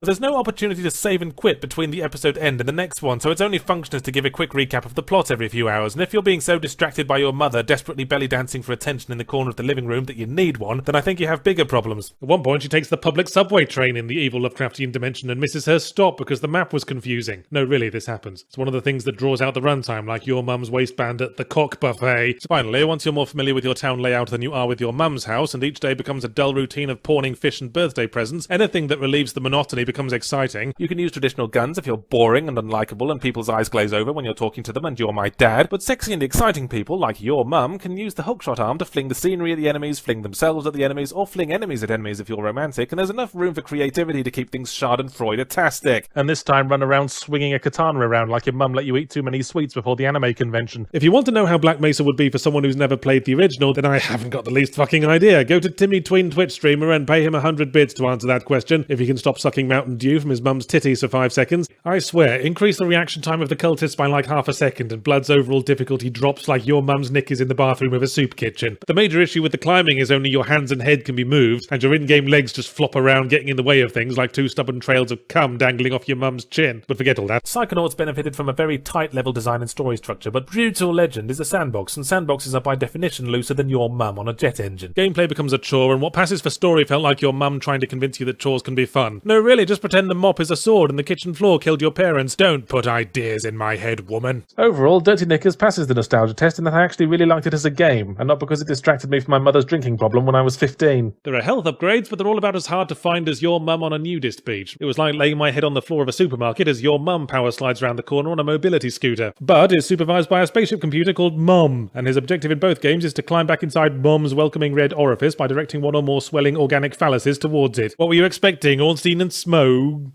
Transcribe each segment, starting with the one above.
But there's no opportunity to save and quit between the episode end and the next one, so its only function is to give a quick recap of the plot every few hours, and if you're being so distracted by your mother desperately belly dancing for attention in the corner of the living room that you need one, then I think you have bigger problems. At one point she takes the public subway train in the evil Lovecraftian dimension and misses her stop because the map was confusing. No, really, this happens. It's one of the things that draws out the runtime, like your mum's waistband at the cock buffet. So finally, once you're more familiar with your town layout than you are with your mum's house, and each day becomes a dull routine of pawning fish and birthday presents, anything that relieves the monotony becomes exciting. You can use traditional guns if you're boring and unlikable and people's eyes glaze over when you're talking to them and you're my dad, but sexy and exciting people, like your mum, can use the hookshot arm to fling the scenery at the enemies, fling themselves at the enemies, or fling enemies at enemies if you're romantic, and there's enough room for creativity to keep things schadenfreude-tastic. And this time run around swinging a katana around like your mum let you eat too many sweets before the anime convention. If you want to know how Black Mesa would be for someone who's never played the original, then I haven't got the least fucking idea. Go to Timmy Tween Twitch streamer and pay him 100 bits to answer that question, if he can stop sucking Mountain Dew from his mum's titties for 5 seconds. I swear, increase the reaction time of the cultists by like half a second and Blood's overall difficulty drops like your mum's knickers in the bathroom of a soup kitchen. The major issue with the climbing is only your hands and head can be moved, and your in-game legs just flop around getting in the way of things like two stubborn trails of cum dangling off your mum's chin. But forget all that. Psychonauts benefited from a very tight level design and story structure, but Brutal Legend is a sandbox, and sandboxes are by definition looser than your mum on a jet engine. Gameplay becomes a chore, and what passes for story felt like your mum trying to convince you that chores can be fun. No, really, just pretend the mop is a sword and the kitchen floor killed your parents. Don't put ideas in my head, woman. Overall, Dirty Knickers passes the nostalgia test in that I actually really liked it as a game, and not because it distracted me from my mother's drinking problem when I was 15. There are health upgrades, but they're all about as hard to find as your mum on a nudist beach. It was like laying my head on the floor of a supermarket as your mum power slides around the corner on a mobility scooter. Bud is supervised by a spaceship computer called Mom, and his objective in both games is to climb back inside Mom's welcoming red orifice by directing one or more swelling organic phalluses towards it. What were you expecting? Ornstein and Smoth?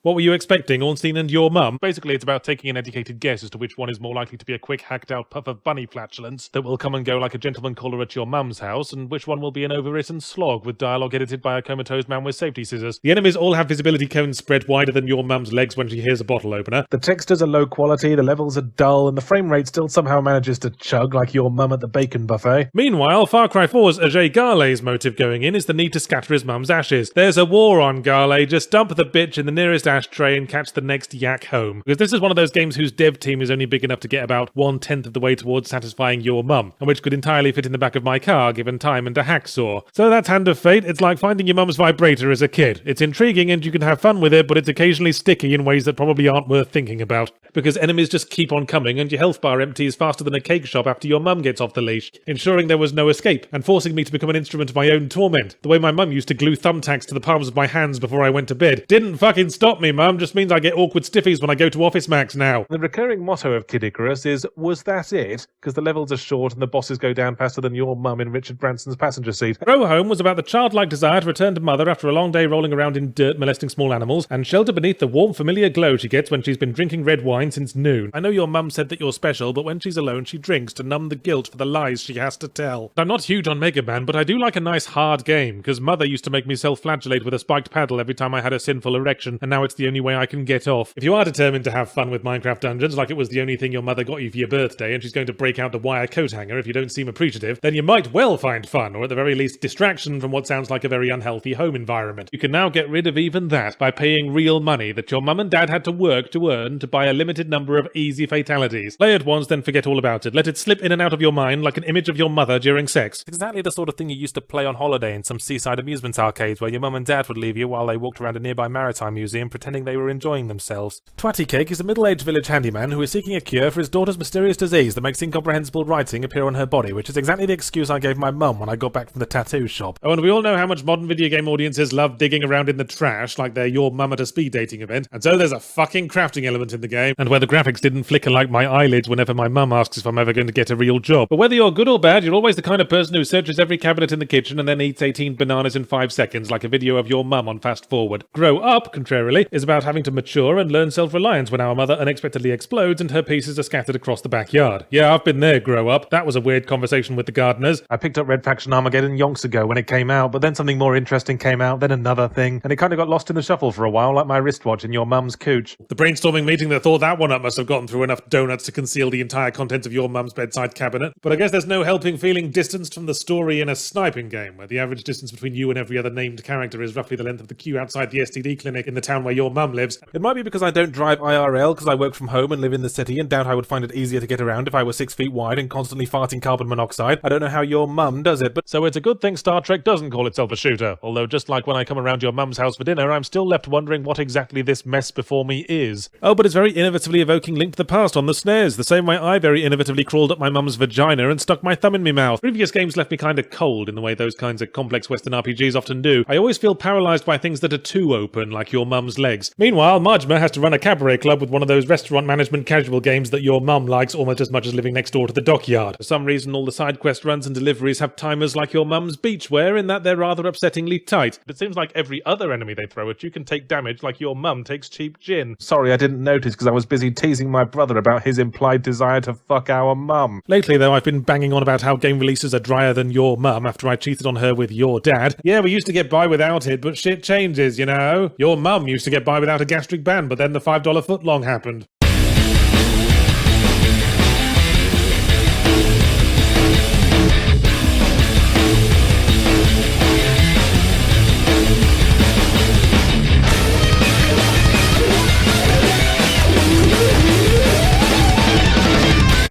What were you expecting, Ornstein and your mum? Basically, it's about taking an educated guess as to which one is more likely to be a quick, hacked-out puff of bunny flatulence that will come and go like a gentleman caller at your mum's house, and which one will be an overwritten slog with dialogue edited by a comatose man with safety scissors. The enemies all have visibility cones spread wider than your mum's legs when she hears a bottle opener. The textures are low quality, the levels are dull, and the frame rate still somehow manages to chug like your mum at the bacon buffet. Meanwhile, Far Cry 4's Ajay Ghale's motive going in is the need to scatter his mum's ashes. There's a war on, Ghale. Just dump the bitch in the nearest ashtray and catch the next yak home. Because this is one of those games whose dev team is only big enough to get about 1/10 of the way towards satisfying your mum, and which could entirely fit in the back of my car given time and a hacksaw. So that's Hand of Fate. It's like finding your mum's vibrator as a kid. It's intriguing and you can have fun with it, but it's occasionally sticky in ways that probably aren't worth thinking about. Because enemies just keep on coming and your health bar empties faster than a cake shop after your mum gets off the leash, ensuring there was no escape and forcing me to become an instrument of my own torment. The way my mum used to glue thumbtacks to the palms of my hands before I went to bed. Didn't fucking stop me, mum. Just means I get awkward stiffies when I go to Office Max now. The recurring motto of Kid Icarus is, was that it? Because the levels are short and the bosses go down faster than your mum in Richard Branson's passenger seat. Row Home was about the childlike desire to return to mother after a long day rolling around in dirt molesting small animals, and shelter beneath the warm familiar glow she gets when she's been drinking red wine since noon. I know your mum said that you're special, but when she's alone she drinks to numb the guilt for the lies she has to tell. I'm not huge on Mega Man, but I do like a nice hard game, because mother used to make me self-flagellate with a spiked paddle every time I had a sinful erection, and now it's the only way I can get off. If you are determined to have fun with Minecraft Dungeons, like it was the only thing your mother got you for your birthday, and she's going to break out the wire coat hanger if you don't seem appreciative, then you might well find fun, or at the very least distraction from what sounds like a very unhealthy home environment. You can now get rid of even that by paying real money that your mum and dad had to work to earn to buy a limited number of easy fatalities. Play it once, then forget all about it. Let it slip in and out of your mind like an image of your mother during sex. Exactly the sort of thing you used to play on holiday in some seaside amusement arcades where your mum and dad would leave you while they walked around a nearby maritime museum pretending they were enjoying themselves. Twatty Cake is a middle-aged village handyman who is seeking a cure for his daughter's mysterious disease that makes incomprehensible writing appear on her body, which is exactly the excuse I gave my mum when I got back from the tattoo shop. Oh, and we all know how much modern video game audiences love digging around in the trash like they're your mum at a speed dating event, and so there's a fucking crafting element in the game, and where the graphics didn't flicker like my eyelids whenever my mum asks if I'm ever going to get a real job. But whether you're good or bad, you're always the kind of person who searches every cabinet in the kitchen and then eats 18 bananas in 5 seconds like a video of your mum on fast forward. Grow up, contrarily, is about having to mature and learn self-reliance when our mother unexpectedly explodes and her pieces are scattered across the backyard. Yeah, I've been there, grow up. That was a weird conversation with the gardeners. I picked up Red Faction Armageddon yonks ago when it came out, but then something more interesting came out, then another thing, and it kind of got lost in the shuffle for a while, like my wristwatch in your mum's cooch. The brainstorming meeting that thought that one up must have gotten through enough donuts to conceal the entire contents of your mum's bedside cabinet. But I guess there's no helping feeling distanced from the story in a sniping game, where the average distance between you and every other named character is roughly the length of the queue outside the STD clinic in the town where your mum lives. It might be because I don't drive IRL because I work from home and live in the city and doubt I would find it easier to get around if I were 6 feet wide and constantly farting carbon monoxide. I don't know how your mum does it, but so it's a good thing Star Trek doesn't call itself a shooter. Although just like when I come around your mum's house for dinner, I'm still left wondering what exactly this mess before me is. Oh, but it's very innovatively evoking Link to the Past on the SNES, the same way I very innovatively crawled up my mum's vagina and stuck my thumb in me mouth. Previous games left me kinda cold in the way those kinds of complex Western RPGs often do. I always feel paralysed by things that are too open, like your mum's legs. Meanwhile, Majma has to run a cabaret club with one of those restaurant management casual games that your mum likes almost as much as living next door to the dockyard. For some reason, all the side quest runs and deliveries have timers like your mum's beachwear, in that they're rather upsettingly tight. It seems like every other enemy they throw at you can take damage like your mum takes cheap gin. Sorry, I didn't notice because I was busy teasing my brother about his implied desire to fuck our mum. Lately, though, I've been banging on about how game releases are drier than your mum after I cheated on her with your dad. Yeah, we used to get by without it, but shit changes, you know? Your mum used to get by without a gastric ban, but then the $5 footlong happened.